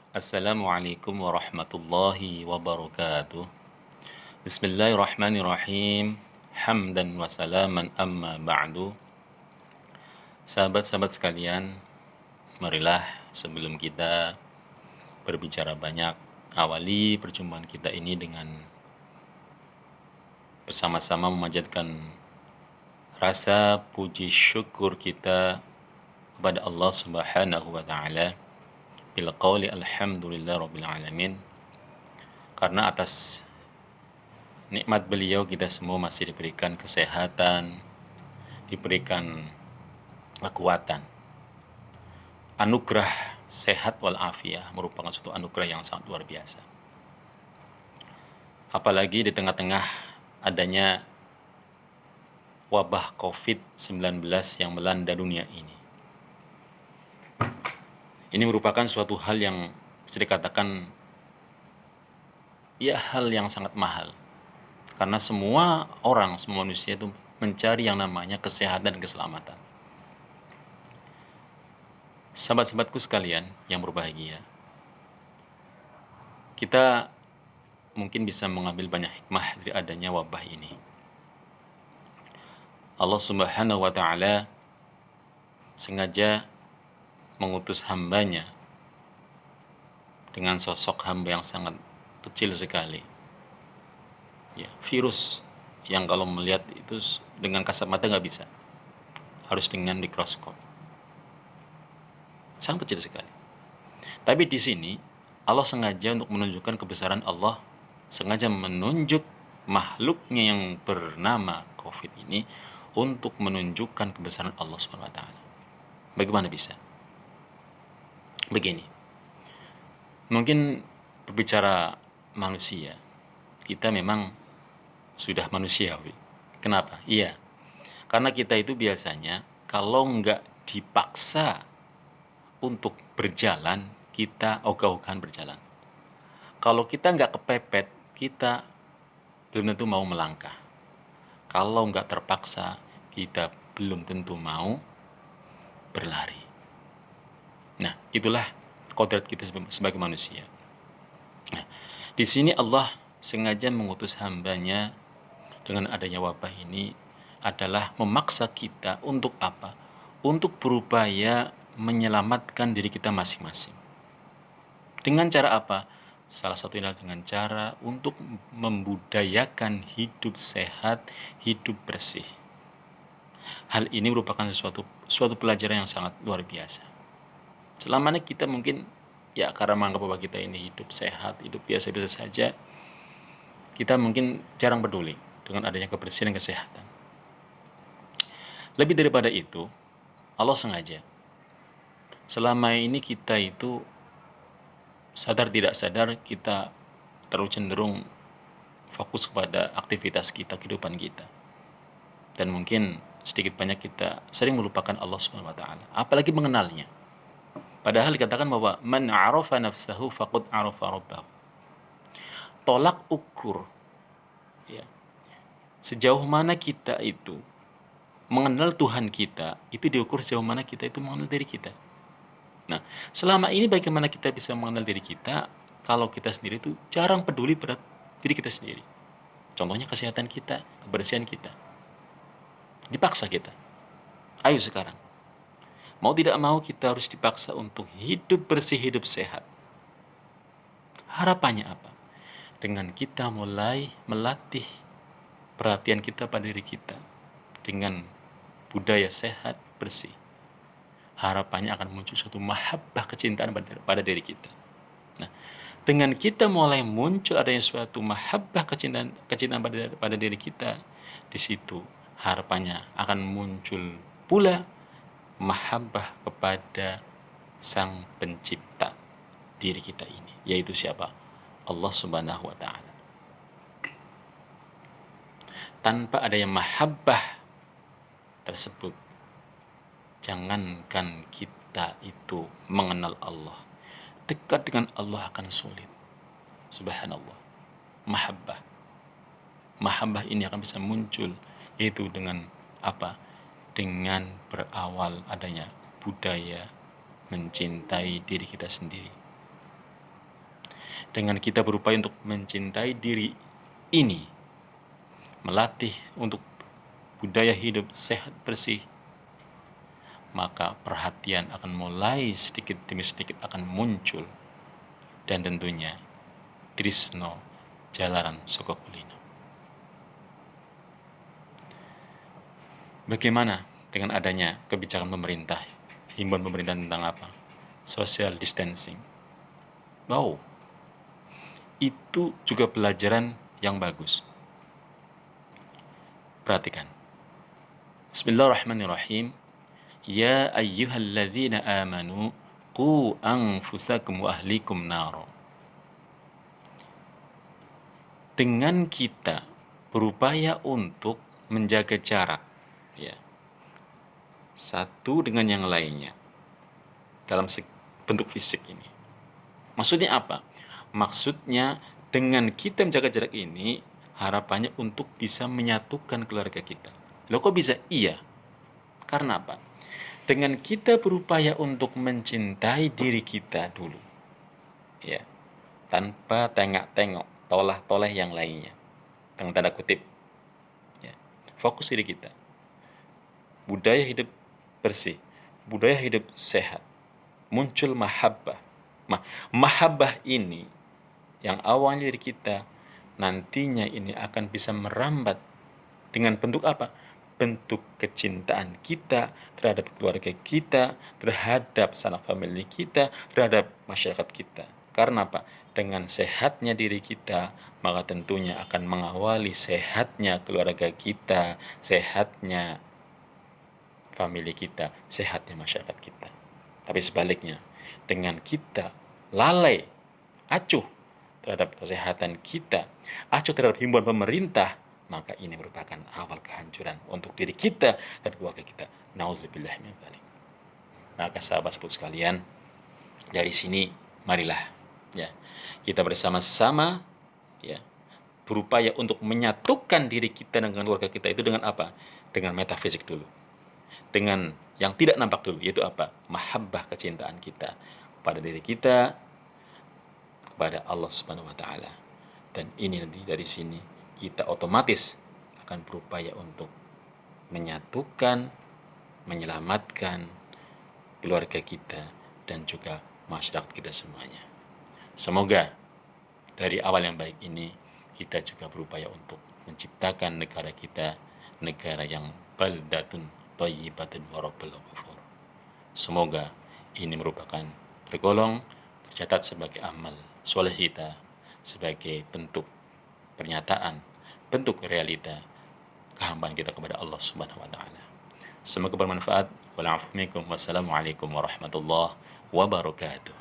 Assalamualaikum warahmatullahi wabarakatuh. Bismillahirrahmanirrahim. Hamdan wa salaman amma ba'du. Sahabat-sahabat sekalian, marilah sebelum kita berbicara banyak, awali perjumpaan kita ini dengan bersama-sama memanjatkan rasa puji syukur kita kepada Allah Subhanahu wa taala bil qauli alhamdulillah rabbil alamin, karena atas nikmat beliau kita semua masih diberikan kesehatan, diberikan kekuatan. Anugerah sehat walafiat merupakan suatu anugerah yang sangat luar biasa. Apalagi di tengah-tengah adanya wabah COVID-19 yang melanda dunia ini. Ini merupakan suatu hal yang bisa dikatakan hal yang sangat mahal. Karena semua orang, semua manusia itu mencari yang namanya kesehatan dan keselamatan. Sahabat-sahabatku sekalian yang berbahagia, kita mungkin bisa mengambil banyak hikmah dari adanya wabah ini. Allah Subhanahu wa taala sengaja mengutus hambanya dengan sosok hamba yang sangat kecil sekali. Virus yang kalau melihat itu dengan kasat mata nggak bisa, harus dengan mikroskop. Sangat kecil sekali. Tapi di sini Allah sengaja untuk menunjukkan kebesaran Allah, sengaja menunjuk makhluknya yang bernama COVID ini untuk menunjukkan kebesaran Allah Subhanahu wa taala. Bagaimana bisa? Begini. Mungkin berbicara manusia, kita memang sudah manusiawi. Kenapa? Iya. Karena kita itu biasanya kalau nggak dipaksa untuk berjalan, kita ogah-ogahan berjalan. Kalau kita nggak kepepet, kita belum tentu mau melangkah. Kalau nggak terpaksa, kita belum tentu mau berlari. Nah, itulah kodrat kita sebagai manusia. Nah, di sini Allah sengaja mengutus hambanya dengan adanya wabah ini adalah memaksa kita untuk apa? Untuk berupaya menyelamatkan diri kita masing-masing. Dengan cara apa? Salah satunya dengan cara untuk membudayakan hidup sehat, hidup bersih. Hal ini merupakan suatu pelajaran yang sangat luar biasa. Selama ini kita mungkin karena menganggap bahwa kita ini hidup sehat, hidup biasa-biasa saja, kita mungkin jarang peduli dengan adanya kebersihan dan kesehatan. Lebih daripada itu, Allah sengaja selama ini kita itu sadar tidak sadar kita terlalu cenderung fokus kepada aktivitas kita, kehidupan kita. Dan mungkin sedikit banyak kita sering melupakan Allah Subhanahu wa taala, apalagi mengenalnya. Padahal dikatakan bahwa man 'arafa nafsahu faqad 'arafa rabbahu. Tolak ukur sejauh mana kita itu mengenal Tuhan kita, itu diukur sejauh mana kita itu mengenal diri kita. Nah, selama ini bagaimana kita bisa mengenal diri kita kalau kita sendiri itu jarang peduli pada diri kita sendiri. Contohnya kesehatan kita, kebersihan kita. Dipaksa kita. Ayo sekarang. Mau tidak mau kita harus dipaksa untuk hidup bersih, hidup sehat. Harapannya apa? Dengan kita mulai melatih perhatian kita pada diri kita dengan budaya sehat, bersih. Harapannya akan muncul suatu mahabbah, kecintaan pada diri kita. Nah, dengan kita mulai muncul adanya suatu mahabbah, kecintaan pada diri kita, di situ harapannya akan muncul pula mahabbah kepada Sang Pencipta diri kita ini, yaitu siapa? Allah Subhanahu wa taala. Tanpa adanya mahabbah tersebut, jangankan kita itu mengenal Allah, dekat dengan Allah akan sulit. Subhanallah. Mahabbah ini akan bisa muncul yaitu dengan apa? Dengan berawal adanya budaya mencintai diri kita sendiri. dengan kita berupaya untuk mencintai diri ini, melatih untuk budaya hidup sehat bersih, maka perhatian akan mulai sedikit demi sedikit akan muncul, dan tentunya trisno jalaran saka kulino. Bagaimana dengan adanya kebijakan pemerintah, himbauan pemerintah tentang apa? Social distancing. Wow, itu juga pelajaran yang bagus. Perhatikan. Bismillahirrahmanirrahim. Ya ayyuhalladzina amanu qu anfusakum wa ahlikum naro. Dengan kita berupaya untuk menjaga jarak, ya, satu dengan yang lainnya dalam bentuk fisik ini. Maksudnya apa? Maksudnya dengan kita menjaga jarak ini, harapannya untuk bisa menyatukan keluarga kita. Loh kok bisa? Iya. Karena apa? Dengan kita berupaya untuk mencintai diri kita dulu, ya, tanpa tengok-tengok, tolah-toleh yang lainnya, dengan tanda kutip, ya. Fokus diri kita. Budaya hidup bersih, budaya hidup sehat, muncul mahabbah. Mahabbah ini yang awalnya dari kita, nantinya ini akan bisa merambat dengan bentuk apa? Bentuk kecintaan kita terhadap keluarga kita, terhadap sanak famili kita, terhadap masyarakat kita. Karena apa? Dengan sehatnya diri kita, maka tentunya akan mengawali sehatnya keluarga kita, sehatnya famili kita, sehatnya masyarakat kita. Tapi sebaliknya, dengan kita lalai, acuh terhadap kesehatan kita, acuh terhadap himbauan pemerintah, maka ini merupakan awal kehancuran untuk diri kita dan keluarga kita. Nauzubillah min dzalik. Maka sahabat sebut sekalian, dari sini marilah, ya, kita bersama-sama, ya, berupaya untuk menyatukan diri kita dengan keluarga kita itu dengan apa? Dengan metafisik dulu. Dengan yang tidak nampak dulu, yaitu apa? Mahabbah, kecintaan kita pada diri kita, kepada Allah Subhanahu wa taala. Dan ini nanti dari sini kita otomatis akan berupaya untuk menyatukan, menyelamatkan keluarga kita dan juga masyarakat kita semuanya. Semoga dari awal yang baik ini kita juga berupaya untuk menciptakan negara kita, negara yang baldatun thayyibatun wa rabbul ghafur. Semoga ini merupakan tergolong tercatat sebagai amal soleh kita, sebagai bentuk pernyataan, bentuk realita kehambaan kita kepada Allah Subhanahu wa taala. Semoga bermanfaat. Wassalamualaikum warahmatullahi wabarakatuh.